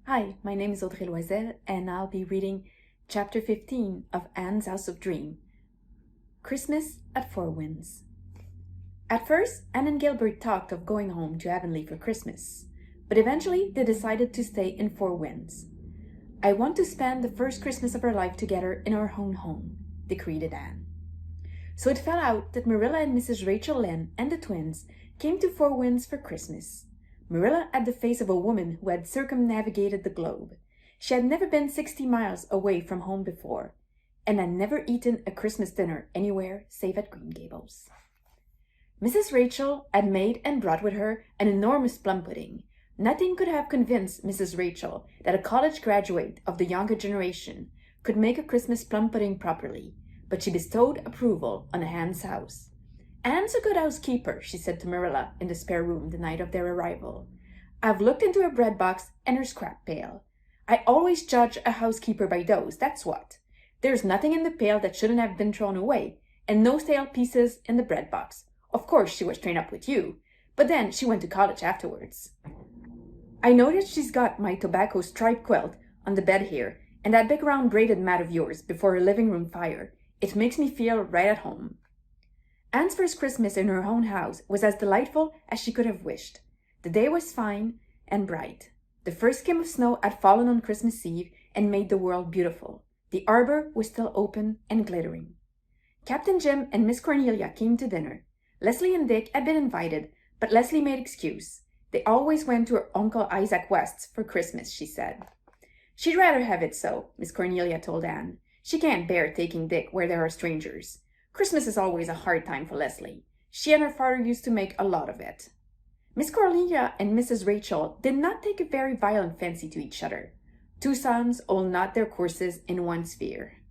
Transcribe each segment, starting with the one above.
Hi, my name is Audrey and I'll be reading Chapter 15 of Anne's House of Dream, Christmas at Four Winds. At first, Anne and Gilbert talked of going home to Avonlea for Christmas, but eventually they decided to stay in Four Winds. I want to spend the first Christmas of our life together in our own home, decreed Anne. So it fell out that Marilla and Mrs. Rachel Lynde and the twins came to Four Winds for Christmas. Marilla had the face of a woman who had circumnavigated the globe. She had never been 60 miles away from home before, and had never eaten a Christmas dinner anywhere save at Green Gables. Mrs. Rachel had made and brought with her an enormous plum pudding. Nothing could have convinced Mrs. Rachel that a college graduate of the younger generation could make a Christmas plum pudding properly, but she bestowed approval on Anne's house. "Anne's a good housekeeper," she said to Marilla in the spare room the night of their arrival. "I've looked into her bread box and her scrap pail. I always judge a housekeeper by those, that's what. There's nothing in the pail that shouldn't have been thrown away, and no stale pieces in the bread box. Of course she was trained up with you, but then she went to college afterwards. I noticed she's got my tobacco stripe quilt on the bed here, and that big round braided mat of yours before her living room fire. It makes me feel right at home." Anne's first Christmas in her own house was as delightful as she could have wished. The day was fine and bright. The first skim of snow had fallen on Christmas Eve and made the world beautiful. The arbor was still open and glittering. Captain Jim and Miss Cornelia came to dinner. Leslie and Dick had been invited, but Leslie made excuse. They always went to her Uncle Isaac West's for Christmas, she said. She'd rather have it so, Miss Cornelia told Anne. She can't bear taking Dick where there are strangers. Christmas is always a hard time for Leslie. She and her father used to make a lot of it. Miss Cornelia and Mrs. Rachel did not take a very violent fancy to each other. Two sons all knot their courses in one sphere.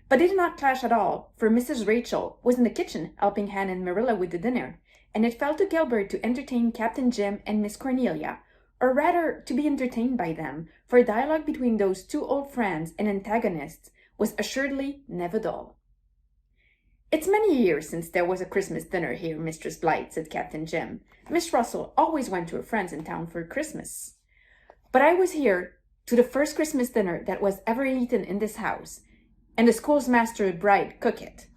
But they did not clash at all, for Mrs. Rachel was in the kitchen helping Anne and Marilla with the dinner, and it fell to Gilbert to entertain Captain Jim and Miss Cornelia, or rather to be entertained by them, for a dialogue between those two old friends and antagonists was assuredly never dull. "It's many years since there was a Christmas dinner here, Mistress Blythe," said Captain Jim. "Miss Russell always went to her friends in town for Christmas. But I was here to the first Christmas dinner that was ever eaten in this house, and the schoolmaster's bride cooked it.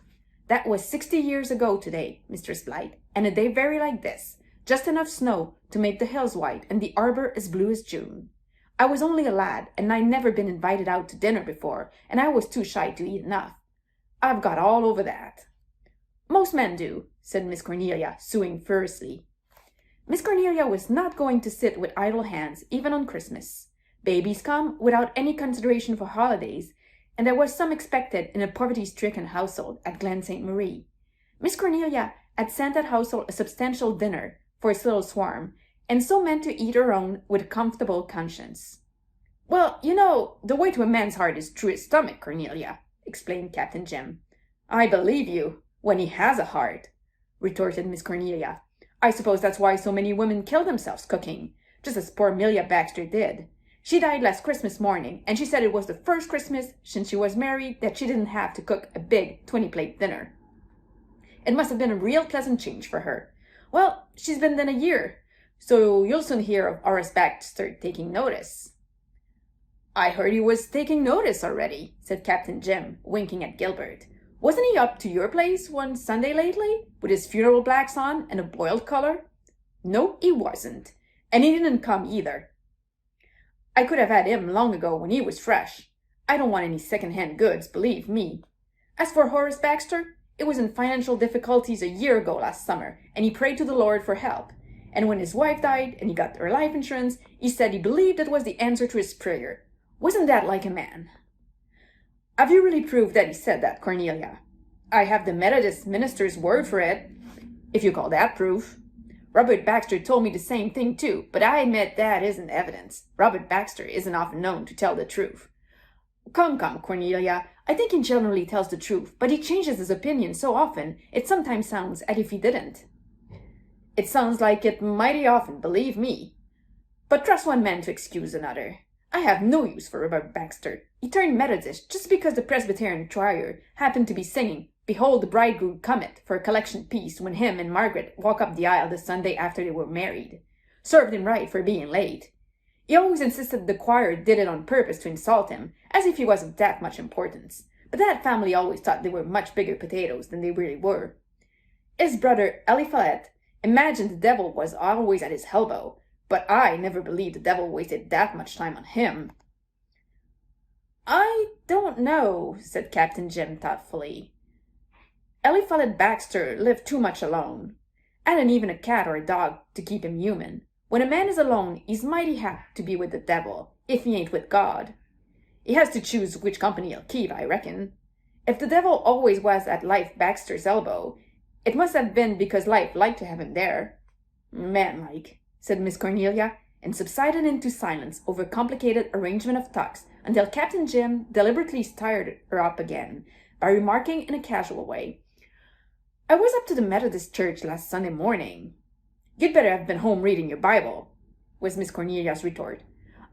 That was 60 years ago today, Mistress Blythe, and a day very like this, just enough snow to make the hills white and the arbor as blue as June. I was only a lad, and I'd never been invited out to dinner before, and I was too shy to eat enough. I've got all over that." "Most men do," said Miss Cornelia, sewing furiously. Miss Cornelia was not going to sit with idle hands, even on Christmas. Babies come without any consideration for holidays, and there was some expected in a poverty-stricken household at Glen St. Marie. Miss Cornelia had sent that household a substantial dinner for its little swarm, and so meant to eat her own with a comfortable conscience. "Well, you know, the way to a man's heart is through his stomach, Cornelia," explained Captain Jim. "I believe you, when he has a heart," retorted Miss Cornelia. "I suppose that's why so many women kill themselves cooking, just as poor Amelia Baxter did. She died last Christmas morning, and she said it was the first Christmas since she was married that she didn't have to cook a big 20-plate dinner. It must have been a real pleasant change for her. Well, she's been dead a year, so you'll soon hear of Horace Baxter taking notice." "I heard he was taking notice already," said Captain Jim, winking at Gilbert. "Wasn't he up to your place one Sunday lately, with his funeral blacks on and a boiled color?" "No, he wasn't, and he didn't come either. I could have had him long ago when he was fresh. I don't want any second-hand goods, believe me. As for Horace Baxter, it was in financial difficulties a year ago last summer, and he prayed to the Lord for help. And when his wife died and he got her life insurance, he said he believed that was the answer to his prayer. Wasn't that like a man?" "Have you really proved that he said that, Cornelia?" "I have the Methodist minister's word for it, if you call that proof. Robert Baxter told me the same thing too, but I admit that isn't evidence. Robert Baxter isn't often known to tell the truth." Come, Cornelia, I think he generally tells the truth, but he changes his opinion so often, it sometimes sounds as if he didn't." "It sounds like it mighty often, believe me. But trust one man to excuse another. I have no use for Robert Baxter. He turned Methodist just because the Presbyterian choir happened to be singing 'Behold the Bridegroom Cometh' for a collection piece when him and Margaret walked up the aisle the Sunday after they were married. Served him right for being late. He always insisted the choir did it on purpose to insult him, as if he was of that much importance. But that family always thought they were much bigger potatoes than they really were. His brother Eliphalet imagined the devil was always at his elbow, but I never believed the devil wasted that much time on him. I don't know, said Captain Jim thoughtfully. Eliphalet Baxter lived too much alone. Hadn't even a cat or a dog to keep him human. When a man is alone, he's mighty apt to be with the devil, if he ain't with God. He has to choose which company he'll keep, I reckon. If the devil always was at Life Baxter's elbow, it must have been because Life liked to have him there. Man-like, said Miss Cornelia, and subsided into silence over complicated arrangement of talks until Captain Jim deliberately stirred her up again by remarking in a casual way, I was up to the Methodist church last Sunday morning. You'd better have been home reading your Bible, was Miss Cornelia's retort.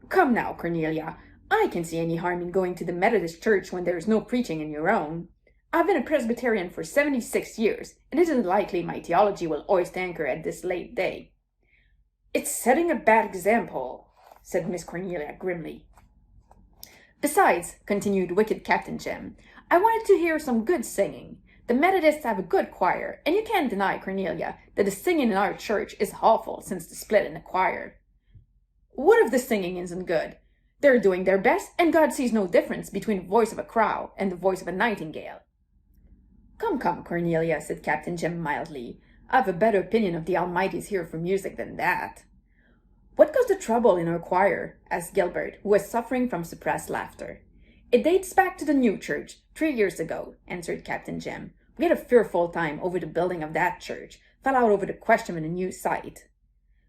Come now, Cornelia, I can see any harm in going to the Methodist church when there is no preaching in your own. I've been a Presbyterian for 76 years, and it isn't likely my theology will hoist anchor at this late day. It's setting a bad example, said Miss Cornelia grimly. Besides, continued wicked Captain Jim, I wanted to hear some good singing. The Methodists have a good choir, and you can't deny, Cornelia, that the singing in our church is awful since the split in the choir. What if the singing isn't good? They're doing their best, and God sees no difference between the voice of a crow and the voice of a nightingale. Come, Cornelia, said Captain Jim mildly. I've a better opinion of the Almighty's ear for music than that. What caused the trouble in our choir? Asked Gilbert, who was suffering from suppressed laughter. It dates back to the new church, 3 years ago, answered Captain Jim. We had a fearful time over the building of that church, fell out over the question of a new site.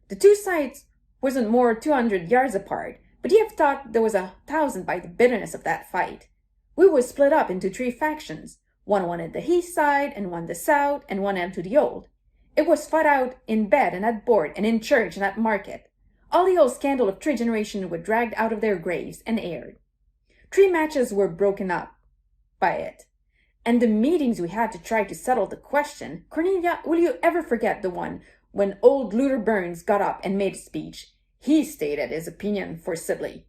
The two sites wasn't more 200 yards apart, but ye have thought there was 1,000 by the bitterness of that fight. We was split up into 3 factions. One wanted the east side, and one the south, and one held to the old. It was fought out in bed and at board, and in church and at market. All the old scandal of 3 generations were dragged out of their graves and aired. 3 matches were broken up by it. And the meetings we had to try to settle the question, Cornelia, will you ever forget the one when old Luther Burns got up and made a speech? He stated his opinion forcibly.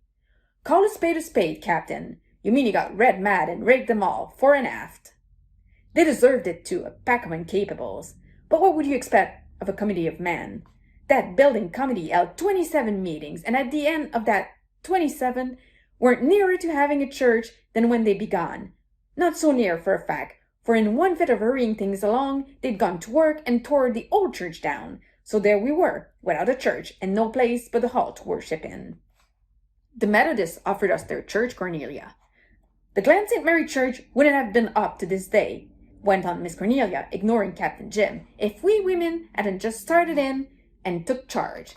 Call a spade, Captain. You mean he got red mad and raked them all, fore and aft. They deserved it too, a pack of incapables. But what would you expect of a committee of men? That building committee held 27 meetings, and at the end of that 27, weren't nearer to having a church than when they begun. Not so near, for a fact, for in one fit of hurrying things along, they'd gone to work and tore the old church down. So there we were, without a church, and no place but the hall to worship in. The Methodists offered us their church, Cornelia. The Glen St. Mary Church wouldn't have been up to this day, went on Miss Cornelia, ignoring Captain Jim, if we women hadn't just started in and took charge.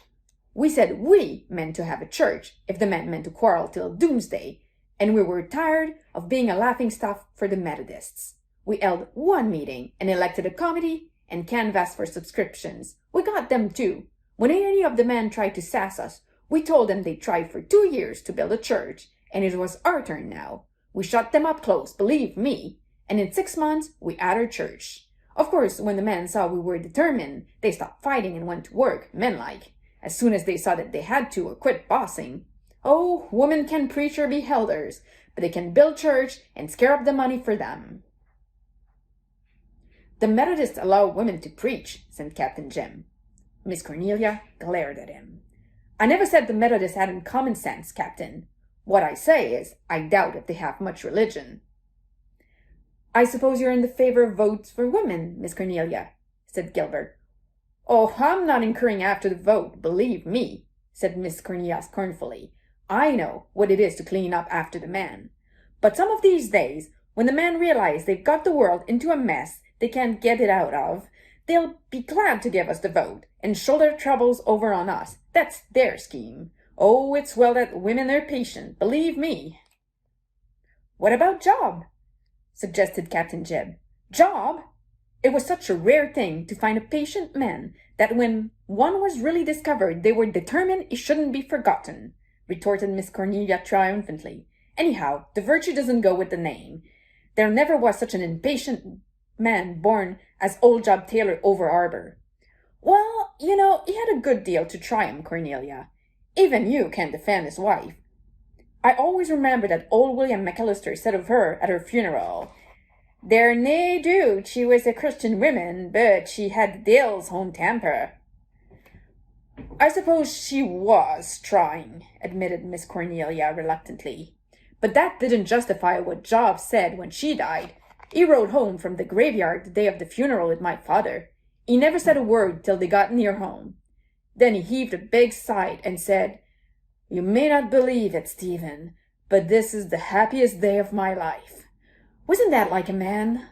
We said we meant to have a church, if the men meant to quarrel till doomsday, and we were tired of being a laughingstock for the Methodists. We held 1 meeting and elected a committee and canvassed for subscriptions. We got them too. When any of the men tried to sass us, we told them they tried for 2 years to build a church, and it was our turn now. We shut them up close, believe me, and in 6 months we had our church. Of course, when the men saw we were determined, they stopped fighting and went to work, men-like, as soon as they saw that they had to or quit bossing. Oh, women can preach or be elders, but they can build church and scare up the money for them. The Methodists allow women to preach, said Captain Jim. Miss Cornelia glared at him. I never said the Methodists hadn't common sense, Captain. What I say is, I doubt if they have much religion. I suppose you're in the favor of votes for women, Miss Cornelia, said Gilbert. Oh, I'm not incurring after the vote, believe me, said Miss Cornelia scornfully. I know what it is to clean up after the man. But some of these days, when the men realize they've got the world into a mess they can't get it out of, they'll be glad to give us the vote and shoulder troubles over on us. That's their scheme. Oh, it's well that women are patient, believe me. What about Job? Suggested Captain Jim. Job? It was such a rare thing to find a patient man that when one was really discovered, they were determined he shouldn't be forgotten, retorted Miss Cornelia triumphantly. Anyhow, the virtue doesn't go with the name. There never was such an impatient man born as old Job Taylor over Arbor. Well, you know, he had a good deal to try him, Cornelia. Even you can't defend his wife. I always remember that old William McAllister said of her at her funeral, "There nae doubt she was a Christian woman, but she had the deil's own temper." I suppose she was trying, admitted Miss Cornelia reluctantly. But that didn't justify what Job said when she died. He rode home from the graveyard the day of the funeral with my father. He never said a word till they got near home. Then he heaved a big sigh and said, "You may not believe it, Stephen, but this is the happiest day of my life." Wasn't that like a man?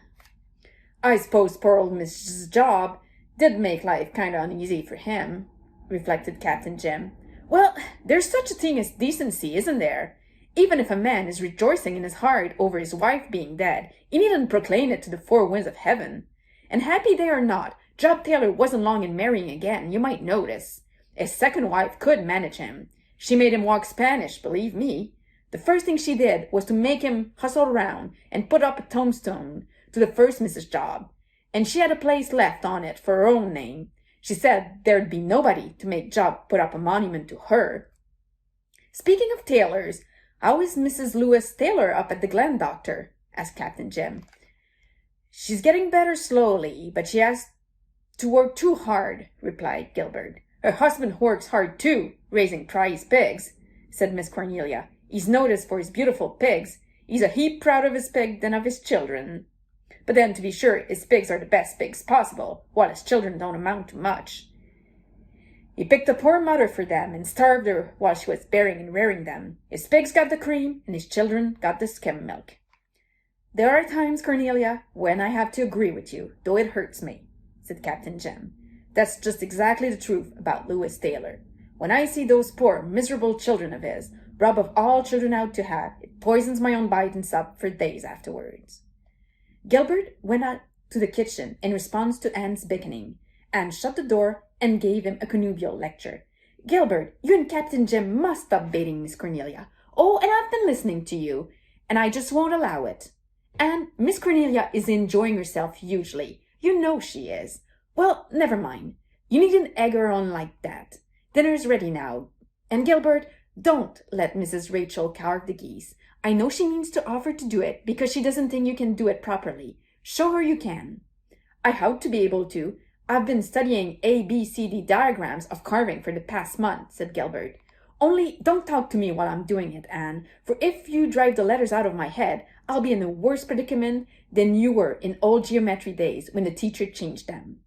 I suppose poor old Mrs. Job did make life kind of uneasy for him, reflected Captain Jim. Well, there's such a thing as decency, isn't there? Even if a man is rejoicing in his heart over his wife being dead, he needn't proclaim it to the four winds of heaven. And happy they or not, Job Taylor wasn't long in marrying again, you might notice. His second wife could manage him. She made him walk Spanish, believe me. The first thing she did was to make him hustle around and put up a tombstone to the first Mrs. Job, and she had a place left on it for her own name. She said there'd be nobody to make Job put up a monument to her. Speaking of Taylors, how is Mrs. Lewis Taylor up at the Glen, Doctor? Asked Captain Jim. She's getting better slowly, but she has to work too hard, replied Gilbert. Her husband works hard too, raising prize pigs, said Miss Cornelia. He's noticed for his beautiful pigs. He's a heap proud of his pig than of his children. But then, to be sure, his pigs are the best pigs possible, while his children don't amount to much. He picked a poor mother for them and starved her while she was bearing and rearing them. His pigs got the cream, and his children got the skim milk. There are times, Cornelia, when I have to agree with you, though it hurts me, said Captain Jim. That's just exactly the truth about Lewis Taylor. When I see those poor, miserable children of his, robbed of all children ought to have, it poisons my own bite and sup for days afterwards. Gilbert went out to the kitchen in response to Anne's beckoning. Anne shut the door and gave him a connubial lecture. "Gilbert, you and Captain Jim must stop baiting Miss Cornelia. Oh, and I've been listening to you, and I just won't allow it. And Miss Cornelia is enjoying herself hugely. You know she is. Well, never mind. You needn't egg her on like that. Dinner's ready now. And Gilbert, don't let Mrs. Rachel carve the geese. I know she means to offer to do it because she doesn't think you can do it properly. Show her you can." "I hope to be able to. I've been studying ABCD diagrams of carving for the past month," said Gilbert. "Only don't talk to me while I'm doing it, Anne, for if you drive the letters out of my head, I'll be in a worse predicament than you were in old geometry days when the teacher changed them."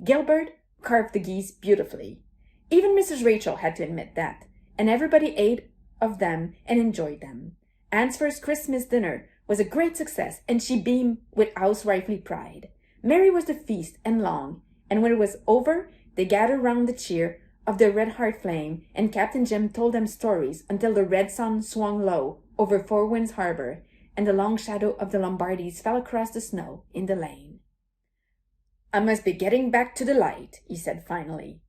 Gilbert carved the geese beautifully. Even Mrs. Rachel had to admit that, and everybody ate of them and enjoyed them. Anne's first Christmas dinner was a great success, and she beamed with housewifely pride. Merry was the feast and long, and when it was over, they gathered round the cheer of the red heart flame, and Captain Jim told them stories until the red sun swung low over Four Winds Harbor, and the long shadow of the Lombardis fell across the snow in the lane. "I must be getting back to the light," he said finally.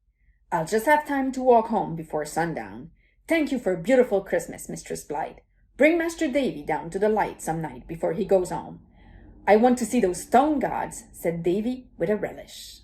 "I'll just have time to walk home before sundown. Thank you for a beautiful Christmas, Mistress Blythe. Bring Master Davy down to the light some night before he goes home." "I want to see those stone gods," said Davy with a relish.